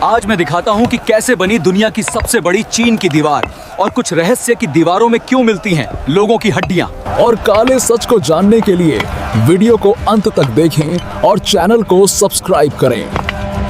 आज मैं दिखाता हूँ कि कैसे बनी दुनिया की सबसे बड़ी चीन की दीवार और कुछ रहस्य की दीवारों में क्यों मिलती हैं लोगों की हड्डियाँ। और काले सच को जानने के लिए वीडियो को अंत तक देखें और चैनल को सब्सक्राइब करें।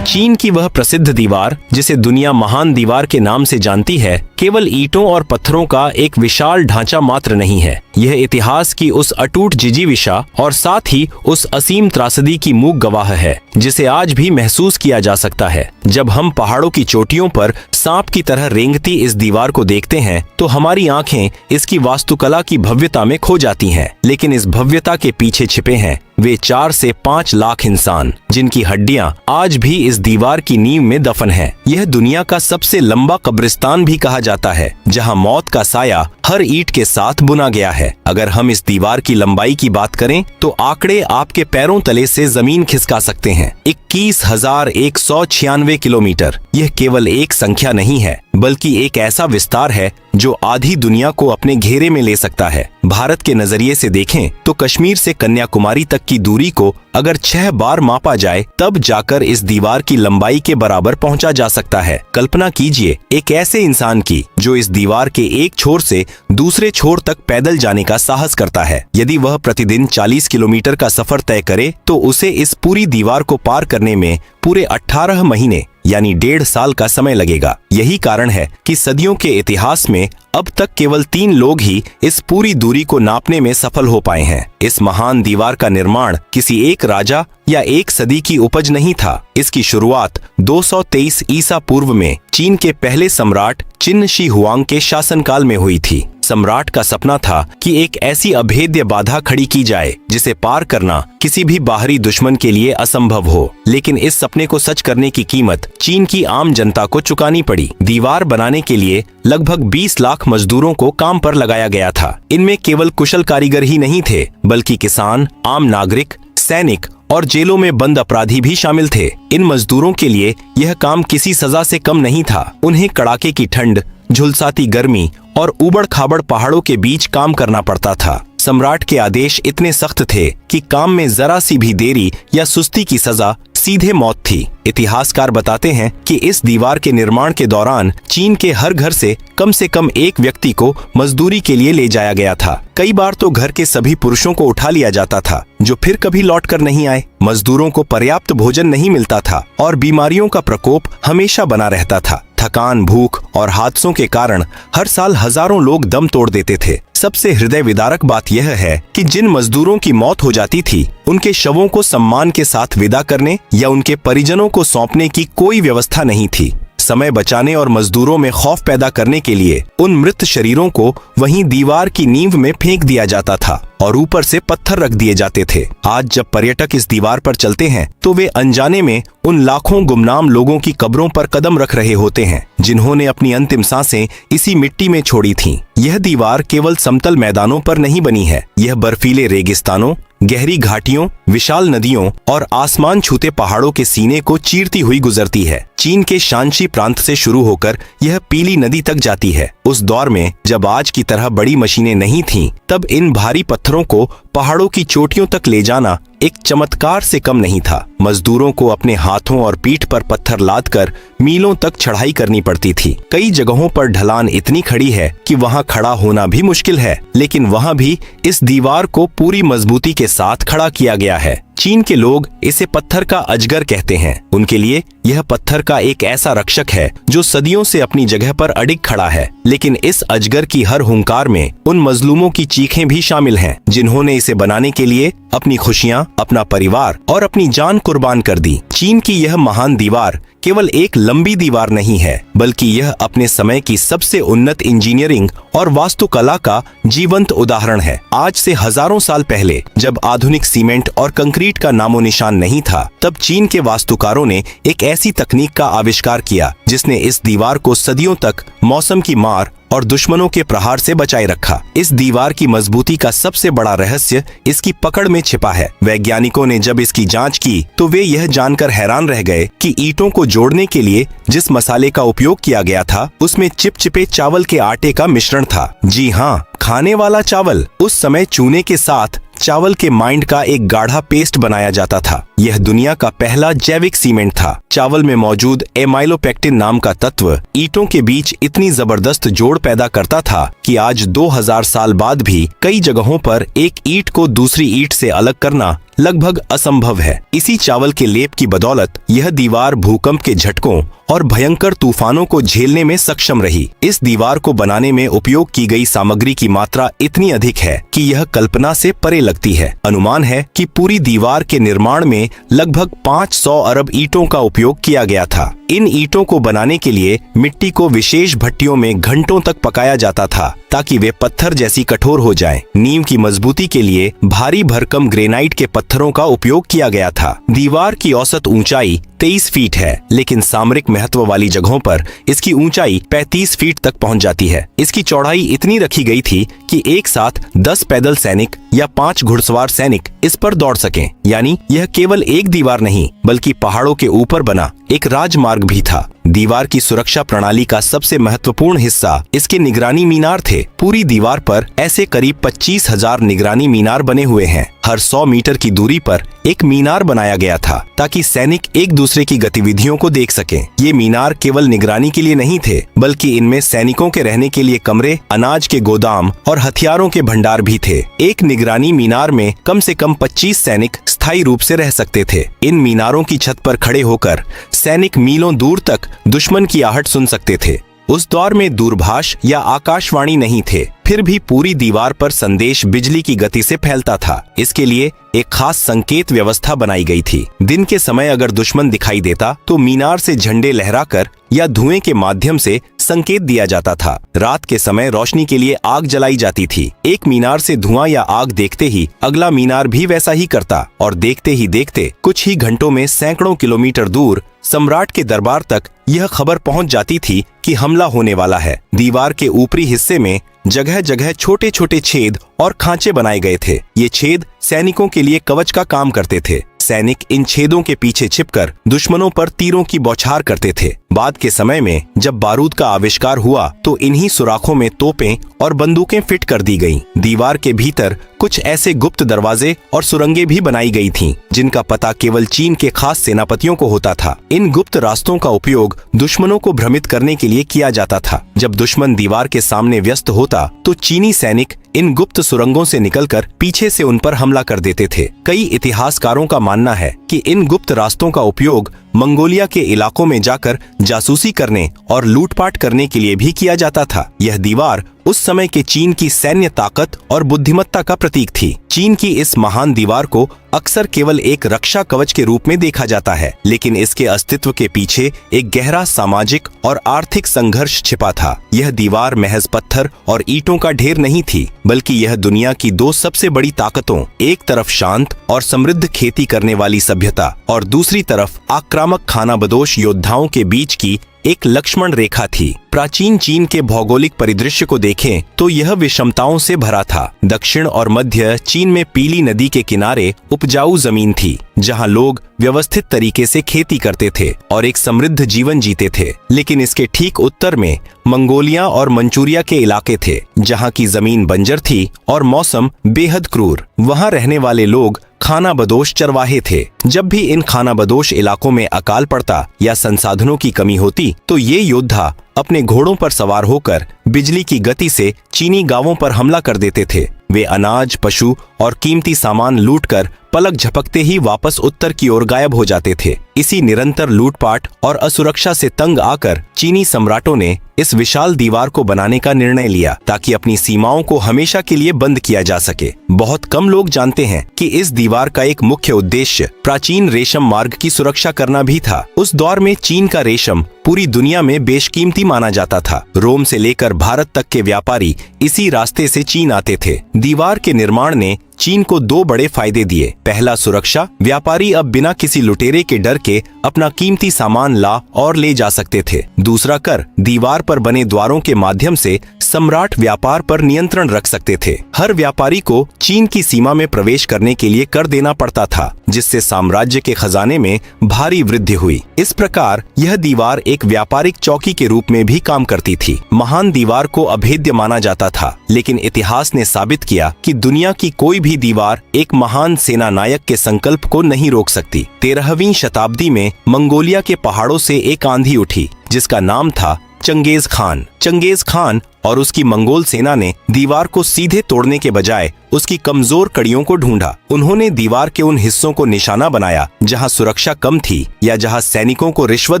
चीन की वह प्रसिद्ध दीवार जिसे दुनिया महान दीवार के नाम से जानती है, केवल ईंटों और पत्थरों का एक विशाल ढांचा मात्र नहीं है। यह इतिहास की उस अटूट जिजीविषा और साथ ही उस असीम त्रासदी की मूक गवाह है जिसे आज भी महसूस किया जा सकता है। जब हम पहाड़ों की चोटियों पर सांप की तरह रेंगती इस दीवार को देखते हैं तो हमारी आंखें इसकी वास्तुकला की भव्यता में खो जाती हैं। लेकिन इस भव्यता के पीछे छिपे हैं वे 4 से 5 लाख इंसान जिनकी हड्डियां आज भी इस दीवार की नींव में दफन हैं। यह दुनिया का सबसे लंबा कब्रिस्तान भी कहा जाता है, जहां मौत का साया हर ईंट के साथ बुना गया है। अगर हम इस दीवार की लंबाई की बात करें तो आंकड़े आपके पैरों तले से जमीन खिसका सकते हैं। 21,196 किलोमीटर। यह केवल एक संख्या नहीं है बल्कि एक ऐसा विस्तार है जो आधी दुनिया को अपने घेरे में ले सकता है। भारत के नजरिए से देखें तो कश्मीर से कन्याकुमारी तक की दूरी को अगर 6 बार मापा जाए तब जाकर इस दीवार की लंबाई के बराबर पहुंचा जा सकता है। कल्पना कीजिए एक ऐसे इंसान की जो इस दीवार के एक छोर से दूसरे छोर तक पैदल जाने का साहस करता है। यदि वह प्रतिदिन 40 किलोमीटर का सफर तय करे तो उसे इस पूरी दीवार को पार करने में पूरे 18 महीने यानी 1.5 साल का समय लगेगा। यही कारण है कि सदियों के इतिहास में अब तक केवल 3 लोग ही इस पूरी दूरी को नापने में सफल हो पाए हैं। इस महान दीवार का निर्माण किसी एक राजा या एक सदी की उपज नहीं था। इसकी शुरुआत 223 ईसा पूर्व में चीन के पहले सम्राट चिन शी हुआंग के शासनकाल में हुई थी। सम्राट का सपना था कि एक ऐसी अभेद्य बाधा खड़ी की जाए जिसे पार करना किसी भी बाहरी दुश्मन के लिए असंभव हो। लेकिन इस सपने को सच करने की कीमत चीन की आम जनता को चुकानी पड़ी। दीवार बनाने के लिए लगभग 20 लाख मजदूरों को काम पर लगाया गया था। इनमें केवल कुशल कारीगर ही नहीं थे बल्कि किसान, आम नागरिक, सैनिक और जेलों में बंद अपराधी भी शामिल थे। इन मजदूरों के लिए यह काम किसी सजा से कम नहीं था। उन्हें कड़ाके की ठंड, झुलसाती गर्मी और उबड़-खाबड़ पहाड़ों के बीच काम करना पड़ता था। सम्राट के आदेश इतने सख्त थे कि काम में जरा सी भी देरी या सुस्ती की सजा सीधे मौत थी। इतिहासकार बताते हैं कि इस दीवार के निर्माण के दौरान चीन के हर घर से कम एक व्यक्ति को मजदूरी के लिए ले जाया गया था। कई बार तो घर के सभी पुरुषों को उठा लिया जाता था जो फिर कभी लौटकर नहीं आए। मजदूरों को पर्याप्त भोजन नहीं मिलता था और बीमारियों का प्रकोप हमेशा बना रहता था। थकान, भूख और हादसों के कारण हर साल हजारों लोग दम तोड़ देते थे। सबसे हृदय विदारक बात यह है कि जिन मजदूरों की मौत हो जाती थी उनके शवों को सम्मान के साथ विदा करने या उनके परिजनों को सौंपने की कोई व्यवस्था नहीं थी। समय बचाने और मजदूरों में खौफ पैदा करने के लिए उन मृत शरीरों को वहीं दीवार की नींव में फेंक दिया जाता था और ऊपर से पत्थर रख दिए जाते थे। आज जब पर्यटक इस दीवार पर चलते हैं तो वे अनजाने में उन लाखों गुमनाम लोगों की कब्रों पर कदम रख रहे होते हैं जिन्होंने अपनी अंतिम सांसें इसी मिट्टी में छोड़ी थीं। यह दीवार केवल समतल मैदानों पर नहीं बनी है, यह बर्फीले रेगिस्तानों, गहरी घाटियों, विशाल नदियों और आसमान छूते पहाड़ों के सीने को चीरती हुई गुजरती है। चीन के शांशी प्रांत से शुरू होकर यह पीली नदी तक जाती है। उस दौर में जब आज की तरह बड़ी मशीनें नहीं थीं, तब इन भारी पत्थरों को पहाड़ों की चोटियों तक ले जाना एक चमत्कार से कम नहीं था। मजदूरों को अपने हाथों और पीठ पर पत्थर लादकर मीलों तक चढ़ाई करनी पड़ती थी। कई जगहों पर ढलान इतनी खड़ी है कि वहां खड़ा होना भी मुश्किल है, लेकिन वहां भी इस दीवार को पूरी मजबूती के साथ खड़ा किया गया है। चीन के लोग इसे पत्थर का अजगर कहते हैं। उनके लिए यह पत्थर का एक ऐसा रक्षक है जो सदियों से अपनी जगह पर अडिग खड़ा है। लेकिन इस अजगर की हर हुंकार में उन मजलूमों की चीखें भी शामिल हैं जिन्होंने इसे बनाने के लिए अपनी खुशियां, अपना परिवार और अपनी जान कुर्बान कर दी। चीन की यह महान दीवार केवल एक लंबी दीवार नहीं है बल्कि यह अपने समय की सबसे उन्नत इंजीनियरिंग और वास्तुकला का जीवंत उदाहरण है। आज से हजारों साल पहले जब आधुनिक सीमेंट और कंक्रीट का नामो निशान नहीं था, तब चीन के वास्तुकारों ने एक ऐसी तकनीक का आविष्कार किया जिसने इस दीवार को सदियों तक मौसम की मार और दुश्मनों के प्रहार से बचाए रखा। इस दीवार की मजबूती का सबसे बड़ा रहस्य इसकी पकड़ में छिपा है। वैज्ञानिकों ने जब इसकी जांच की तो वे यह जानकर हैरान रह गए कि ईंटों को जोड़ने के लिए जिस मसाले का उपयोग किया गया था उसमें चिपचिपे चावल के आटे का मिश्रण था। जी हाँ, खाने वाला चावल। उस समय चूने के साथ चावल के माइंड का एक गाढ़ा पेस्ट बनाया जाता था। यह दुनिया का पहला जैविक सीमेंट था। चावल में मौजूद एमाइलोपेक्टिन नाम का तत्व ईंटों के बीच इतनी जबरदस्त जोड़ पैदा करता था कि आज 2000 साल बाद भी कई जगहों पर एक ईंट को दूसरी ईंट से अलग करना लगभग असंभव है। इसी चावल के लेप की बदौलत यह दीवार भूकंप के झटकों और भयंकर तूफानों को झेलने में सक्षम रही। इस दीवार को बनाने में उपयोग की गई सामग्री की मात्रा इतनी अधिक है कि यह कल्पना से परे लगती है। अनुमान है कि पूरी दीवार के निर्माण में लगभग 500 अरब ईंटों का उपयोग किया गया था। इन ईंटों को बनाने के लिए मिट्टी को विशेष भट्टियों में घंटों तक पकाया जाता था ताकि वे पत्थर जैसी कठोर हो जाएं। नींव की मजबूती के लिए भारी भरकम ग्रेनाइट के पत्थरों का उपयोग किया गया था। दीवार की औसत ऊंचाई 23 फीट है, लेकिन सामरिक महत्व वाली जगहों पर इसकी ऊंचाई 35 फीट तक पहुंच जाती है। इसकी चौड़ाई इतनी रखी गई थी कि एक साथ 10 पैदल सैनिक या 5 घुड़सवार सैनिक इस पर दौड़ सकें। यानी यह केवल एक दीवार नहीं बल्कि पहाड़ों के ऊपर बना एक राजमार्ग भी था। दीवार की सुरक्षा प्रणाली का सबसे महत्वपूर्ण हिस्सा इसके निगरानी मीनार थे। पूरी दीवार पर ऐसे करीब 25,000 निगरानी मीनार बने हुए हैं। हर 100 मीटर की दूरी पर एक मीनार बनाया गया था ताकि सैनिक एक दूसरे की गतिविधियों को देख सकें। ये मीनार केवल निगरानी के लिए नहीं थे, बल्कि इनमें सैनिकों के रहने के लिए कमरे, अनाज के गोदाम और हथियारों के भंडार भी थे। एक निगरानी मीनार में कम से कम 25 सैनिक स्थायी रूप से रह सकते थे। इन मीनारों की छत पर खड़े होकर सैनिक मीलों दूर तक दुश्मन की आहट सुन सकते थे। उस दौर में दूरभाष या आकाशवाणी नहीं थे, फिर भी पूरी दीवार पर संदेश बिजली की गति से फैलता था। इसके लिए एक खास संकेत व्यवस्था बनाई गई थी। दिन के समय अगर दुश्मन दिखाई देता तो मीनार से झंडे लहराकर या धुएं के माध्यम से संकेत दिया जाता था। रात के समय रोशनी के लिए आग जलाई जाती थी। एक मीनार से धुआं या आग देखते ही अगला मीनार भी वैसा ही करता और देखते ही देखते कुछ ही घंटों में सैकड़ों किलोमीटर दूर सम्राट के दरबार तक यह खबर पहुंच जाती थी कि हमला होने वाला है। दीवार के ऊपरी हिस्से में जगह जगह छोटे छोटे छेद और खांचे बनाए गए थे। ये छेद सैनिकों के लिए कवच का काम करते थे। सैनिक इन छेदों के पीछे छिपकर दुश्मनों पर तीरों की बौछार करते थे। बाद के समय में जब बारूद का आविष्कार हुआ तो इन्हीं सुराखों में तोपें और बंदूकें फिट कर दी गईं। दीवार के भीतर कुछ ऐसे गुप्त दरवाजे और सुरंगें भी बनाई गई थीं, जिनका पता केवल चीन के खास सेनापतियों को होता था। इन गुप्त रास्तों का उपयोग दुश्मनों को भ्रमित करने के लिए किया जाता था। जब दुश्मन दीवार के सामने व्यस्त होता तो चीनी सैनिक इन गुप्त सुरंगों से निकलकर पीछे से उन पर हमला कर देते थे। कई इतिहासकारों का मानना है कि इन गुप्त रास्तों का उपयोग मंगोलिया के इलाकों में जाकर जासूसी करने और लूटपाट करने के लिए भी किया जाता था। यह दीवार उस समय के चीन की सैन्य ताकत और बुद्धिमत्ता का प्रतीक थी। चीन की इस महान दीवार को अक्सर केवल एक रक्षा कवच के रूप में देखा जाता है, लेकिन इसके अस्तित्व के पीछे एक गहरा सामाजिक और आर्थिक संघर्ष छिपा था। यह दीवार महज पत्थर और ईंटों का ढेर नहीं थी, बल्कि यह दुनिया की दो सबसे बड़ी ताकतों, एक तरफ शांत और समृद्ध खेती करने वाली सभ्यता और दूसरी तरफ आक्रामक खानाबदोश योद्धाओं के बीच की एक लक्ष्मण रेखा थी। प्राचीन चीन के भौगोलिक परिदृश्य को देखें तो यह विषमताओं से भरा था। दक्षिण और मध्य चीन में पीली नदी के किनारे उपजाऊ जमीन थी, जहां लोग व्यवस्थित तरीके से खेती करते थे और एक समृद्ध जीवन जीते थे। लेकिन इसके ठीक उत्तर में मंगोलिया और मंचूरिया के इलाके थे, जहां की जमीन बंजर थी और मौसम बेहद क्रूर। वहां रहने वाले लोग खानाबदोश चरवाहे थे। जब भी इन खानाबदोश इलाकों में अकाल पड़ता या संसाधनों की कमी होती तो ये योद्धा अपने घोड़ों पर सवार होकर बिजली की गति से चीनी गांवों पर हमला कर देते थे। वे अनाज, पशु और कीमती सामान लूटकर पलक झपकते ही वापस उत्तर की ओर गायब हो जाते थे। इसी निरंतर लूटपाट और असुरक्षा से तंग आकर चीनी सम्राटों ने इस विशाल दीवार को बनाने का निर्णय लिया ताकि अपनी सीमाओं को हमेशा के लिए बंद किया जा सके। बहुत कम लोग जानते हैं कि इस दीवार का एक मुख्य उद्देश्य प्राचीन रेशम मार्ग की सुरक्षा करना भी था। उस दौर में चीन का रेशम पूरी दुनिया में बेशकीमती माना जाता था। रोम से लेकर भारत तक के व्यापारी इसी रास्ते से चीन आते थे। दीवार के निर्माण ने चीन को दो बड़े फायदे दिए। पहला, सुरक्षा। व्यापारी अब बिना किसी लुटेरे के डर के अपना कीमती सामान ला और ले जा सकते थे। दूसरा, कर। दीवार पर बने द्वारों के माध्यम से सम्राट व्यापार पर नियंत्रण रख सकते थे। हर व्यापारी को चीन की सीमा में प्रवेश करने के लिए कर देना पड़ता था, जिससे साम्राज्य के खजाने में भारी वृद्धि हुई। इस प्रकार यह दीवार एक व्यापारिक चौकी के रूप में भी काम करती थी। महान दीवार को अभेद्य माना जाता था, लेकिन इतिहास ने साबित किया कि दुनिया की कोई भी दीवार एक महान सेना नायक के संकल्प को नहीं रोक सकती। 13वीं शताब्दी में मंगोलिया के पहाड़ों से एक आंधी उठी, जिसका नाम था चंगेज खान। चंगेज खान और उसकी मंगोल सेना ने दीवार को सीधे तोड़ने के बजाय उसकी कमजोर कड़ियों को ढूंढा। उन्होंने दीवार के उन हिस्सों को निशाना बनाया जहां सुरक्षा कम थी या जहां सैनिकों को रिश्वत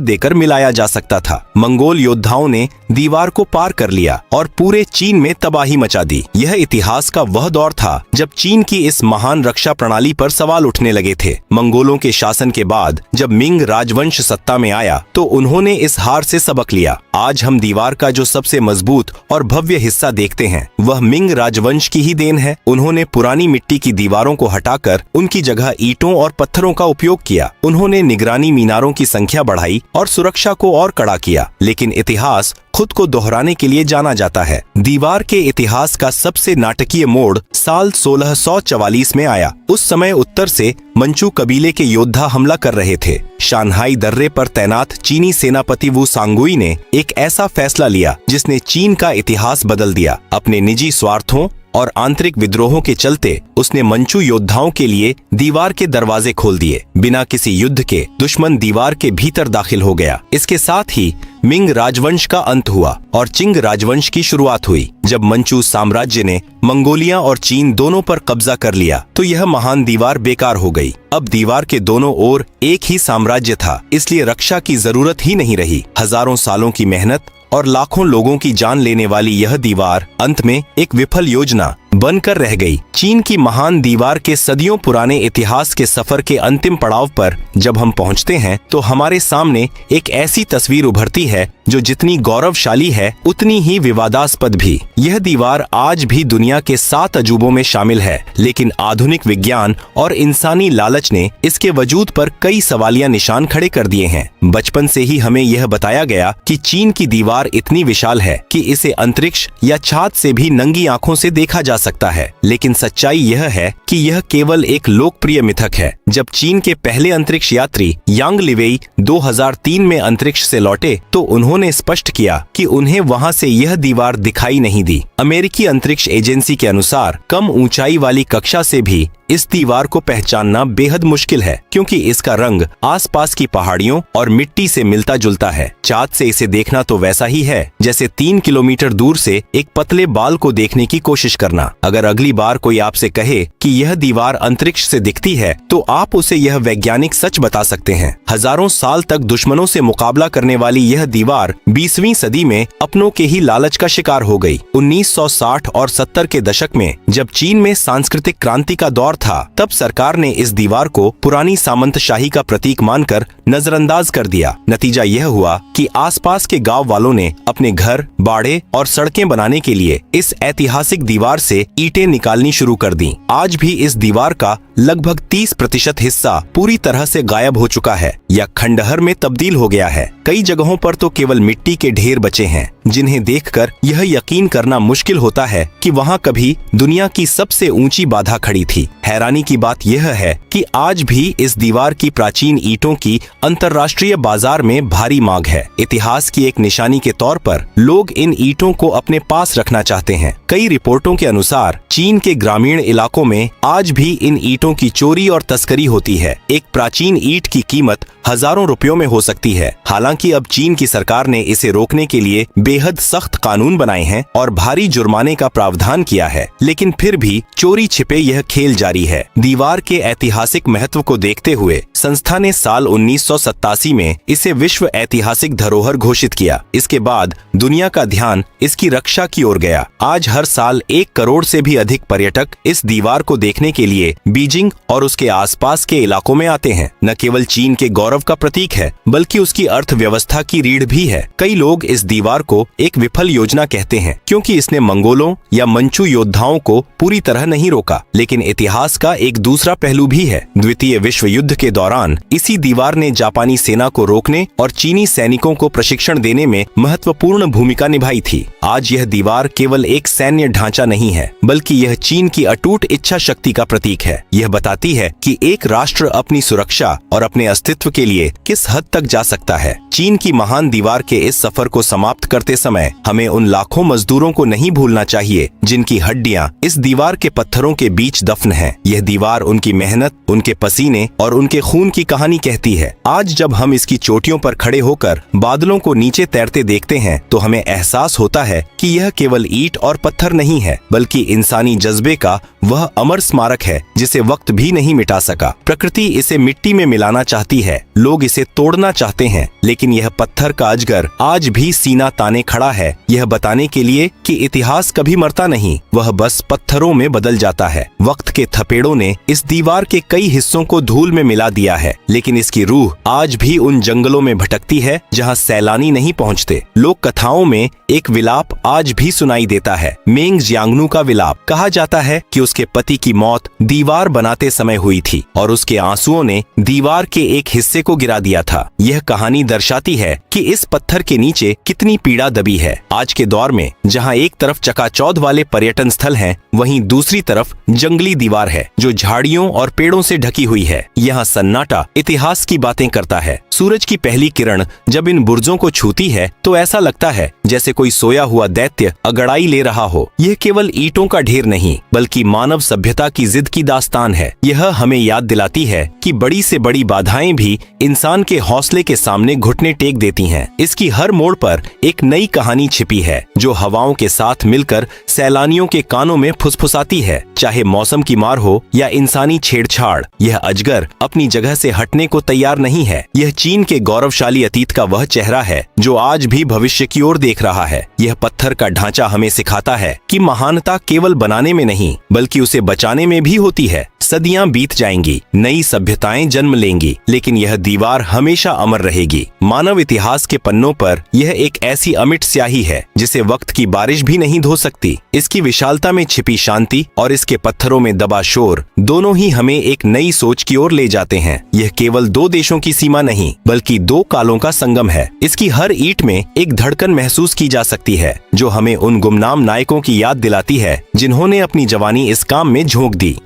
देकर मिलाया जा सकता था। मंगोल योद्धाओं ने दीवार को पार कर लिया और पूरे चीन में तबाही मचा दी। यह इतिहास का वह दौर था जब चीन की इस महान रक्षा प्रणाली पर सवाल उठने लगे थे। मंगोलों के शासन के बाद जब मिंग राजवंश सत्ता में आया तो उन्होंने इस हार से सबक लिया। आज हम दीवार का जो सबसे मजबूत और भव्य हिस्सा देखते हैं वह मिंग राजवंश की ही देन है। उन्होंने पुरानी मिट्टी की दीवारों को हटाकर उनकी जगह ईंटों और पत्थरों का उपयोग किया। उन्होंने निगरानी मीनारों की संख्या बढ़ाई और सुरक्षा को और कड़ा किया। लेकिन इतिहास खुद को दोहराने के लिए जाना जाता है। दीवार के इतिहास का सबसे नाटकीय मोड़ साल 1644 में आया। उस समय उत्तर से मंचू कबीले के योद्धा हमला कर रहे थे। शानहाई दर्रे पर तैनात चीनी सेनापति वू सांगुई ने एक ऐसा फैसला लिया जिसने चीन का इतिहास बदल दिया। अपने निजी स्वार्थों और आंतरिक विद्रोहों के चलते उसने मंचू योद्धाओं के लिए दीवार के दरवाजे खोल दिए। बिना किसी युद्ध के दुश्मन दीवार के भीतर दाखिल हो गया। इसके साथ ही मिंग राजवंश का अंत हुआ और चिंग राजवंश की शुरुआत हुई। जब मंचू साम्राज्य ने मंगोलिया और चीन दोनों पर कब्जा कर लिया तो यह महान दीवार बेकार हो गई। अब दीवार के दोनों ओर एक ही साम्राज्य था, इसलिए रक्षा की जरूरत ही नहीं रही। हजारों सालों की मेहनत और लाखों लोगों की जान लेने वाली यह दीवार अंत में एक विफल योजना बनकर रह गई। चीन की महान दीवार के सदियों पुराने इतिहास के सफर के अंतिम पड़ाव पर जब हम पहुंचते हैं तो हमारे सामने एक ऐसी तस्वीर उभरती है जो जितनी गौरवशाली है उतनी ही विवादास्पद भी। यह दीवार आज भी दुनिया के 7 अजूबों में शामिल है, लेकिन आधुनिक विज्ञान और इंसानी लालच ने इसके वजूद पर कई सवालिया निशान खड़े कर दिए हैं। बचपन से ही हमें यह बताया गया कि चीन की दीवार इतनी विशाल है कि इसे अंतरिक्ष या छात से भी नंगी आंखों से देखा जा सकता है, लेकिन सच्चाई यह है कि यह केवल एक लोकप्रिय मिथक है। जब चीन के पहले अंतरिक्ष यात्री यांग लिवेई 2003 में अंतरिक्ष से लौटे तो उन्होंने स्पष्ट किया कि उन्हें वहां से यह दीवार दिखाई नहीं दी। अमेरिकी अंतरिक्ष एजेंसी के अनुसार कम ऊंचाई वाली कक्षा से भी इस दीवार को पहचानना बेहद मुश्किल है, क्योंकि इसका रंग आसपास की पहाड़ियों और मिट्टी से मिलता जुलता है। चाँद से इसे देखना तो वैसा ही है जैसे 3 किलोमीटर दूर से एक पतले बाल को देखने की कोशिश करना। अगर अगली बार कोई आपसे कहे कि यह दीवार अंतरिक्ष से दिखती है तो आप उसे यह वैज्ञानिक सच बता सकते हैं। हजारों साल तक दुश्मनों से मुकाबला करने वाली यह दीवार 20वीं सदी में अपनों के ही लालच का शिकार हो गई। 1960 और 70 के दशक में जब चीन में सांस्कृतिक क्रांति का दौर था, तब सरकार ने इस दीवार को पुरानी सामंतशाही का प्रतीक मानकर नजरअंदाज कर दिया। नतीजा यह हुआ कि आसपास के गांव वालों ने अपने घर, बाड़े और सड़कें बनाने के लिए इस ऐतिहासिक दीवार से ईंटें निकालनी शुरू कर दी। आज भी इस दीवार का लगभग 30% हिस्सा पूरी तरह से गायब हो चुका है या खंडहर में तब्दील हो गया है। कई जगहों पर तो केवल मिट्टी के ढेर बचे हैं, जिन्हें देखकर यह यकीन करना मुश्किल होता है कि वहां कभी दुनिया की सबसे ऊंची बाधा खड़ी थी। हैरानी की बात यह है कि आज भी इस दीवार की प्राचीन ईंटों की अंतर्राष्ट्रीय बाजार में भारी मांग है। इतिहास की एक निशानी के तौर पर लोग इन ईंटों को अपने पास रखना चाहते हैं। कई रिपोर्टों के अनुसार चीन के ग्रामीण इलाकों में आज भी इन ईंटों की चोरी और तस्करी होती है। एक प्राचीन ईंट की कीमत हजारों रुपयों में हो सकती है। हालांकि अब चीन की सरकार ने इसे रोकने के लिए बेहद सख्त कानून बनाए हैं और भारी जुर्माने का प्रावधान किया है, लेकिन फिर भी चोरी छिपे यह खेल जारी है। दीवार के ऐतिहासिक महत्व को देखते हुए संस्था ने साल 1987 में इसे विश्व ऐतिहासिक धरोहर घोषित किया। इसके बाद दुनिया का ध्यान इसकी रक्षा की ओर गया। आज हर साल 1 करोड़ से भी अधिक पर्यटक इस दीवार को देखने के लिए बीजिंग और उसके आसपास के इलाकों में आते हैं। न केवल चीन के गौरव गौरव का प्रतीक है बल्कि उसकी अर्थव्यवस्था की रीढ़ भी है। कई लोग इस दीवार को एक विफल योजना कहते हैं क्योंकि इसने मंगोलों या मंचू योद्धाओं को पूरी तरह नहीं रोका, लेकिन इतिहास का एक दूसरा पहलू भी है। द्वितीय विश्व युद्ध के दौरान इसी दीवार ने जापानी सेना को रोकने और चीनी सैनिकों को प्रशिक्षण देने में महत्वपूर्ण भूमिका निभाई थी। आज यह दीवार केवल एक सैन्य ढांचा नहीं है बल्कि यह चीन की अटूट इच्छा शक्ति का प्रतीक है। यह बताती है कि एक राष्ट्र अपनी सुरक्षा और अपने अस्तित्व के लिए किस हद तक जा सकता है। चीन की महान दीवार के इस सफर को समाप्त करते समय हमें उन लाखों मजदूरों को नहीं भूलना चाहिए जिनकी हड्डियां इस दीवार के पत्थरों के बीच दफन हैं। यह दीवार उनकी मेहनत, उनके पसीने और उनके खून की कहानी कहती है। आज जब हम इसकी चोटियों पर खड़े होकर बादलों को नीचे तैरते देखते हैं तो हमें एहसास होता है कि यह केवल ईंट और पत्थर नहीं है बल्कि इंसानी जज्बे का वह अमर स्मारक है जिसे वक्त भी नहीं मिटा सका। प्रकृति इसे मिट्टी में मिलाना चाहती है, लोग इसे तोड़ना चाहते हैं, लेकिन यह पत्थर का अजगर आज भी सीना ताने खड़ा है, यह बताने के लिए कि इतिहास कभी मरता नहीं, वह बस पत्थरों में बदल जाता है। वक्त के थपेड़ों ने इस दीवार के कई हिस्सों को धूल में मिला दिया है, लेकिन इसकी रूह आज भी उन जंगलों में भटकती है जहाँ सैलानी नहीं पहुँचते। लोक कथाओं में एक विलाप आज भी सुनाई देता है, मेंग जियांगनू का विलाप। कहा जाता है कि उसके पति की मौत दीवार बनाते समय हुई थी और उसके आंसुओं ने दीवार के एक हिस्से को गिरा दिया था। यह कहानी दर्शाती है कि इस पत्थर के नीचे कितनी पीड़ा दबी है। आज के दौर में जहां एक तरफ चकाचौंध वाले पर्यटन स्थल हैं, वहीं दूसरी तरफ जंगली दीवार है जो झाड़ियों और पेड़ों से ढकी हुई है। यहाँ सन्नाटा इतिहास की बातें करता है। सूरज की पहली किरण जब इन बुर्जों को छूती है तो ऐसा लगता है जैसे कोई सोया हुआ दैत्य अगड़ाई ले रहा हो। यह केवल ईंटों का ढेर नहीं बल्कि मानव सभ्यता की जिद की दास्तान है। यह हमें याद दिलाती है कि बड़ी से बड़ी बाधाएं भी इंसान के हौसले के सामने घुटने टेक देती हैं। इसकी हर मोड़ पर एक नई कहानी छिपी है जो हवाओं के साथ मिलकर सैलानियों के कानों में फुसफुसाती है। चाहे मौसम की मार हो या इंसानी छेड़छाड़, यह अजगर अपनी जगह से हटने को तैयार नहीं है। यह चीन के गौरवशाली अतीत का वह चेहरा है जो आज भी भविष्य की ओर देख रहा है। यह पत्थर का ढांचा हमें सिखाता है कि महानता केवल बनाने में नहीं बल्कि उसे बचाने में भी होती है। सदियां बीत जाएंगी, नई सभ्यताएं जन्म लेंगी, लेकिन यह दीवार हमेशा अमर रहेगी। मानव इतिहास के पन्नों पर यह एक ऐसी अमिट स्याही है जिसे वक्त की बारिश भी नहीं धो सकती। इसकी विशालता में छिपी शांति और इसके पत्थरों में दबा शोर दोनों ही हमें एक नई सोच की ओर ले जाते हैं। यह केवल दो देशों की सीमा नहीं बल्कि दो कालों का संगम है। इसकी हर ईंट में एक धड़कन महसूस की जा सकती है जो हमें उन गुमनाम नायकों की याद दिलाती है जिन्होंने अपनी जवानी इस काम में झोंक दी।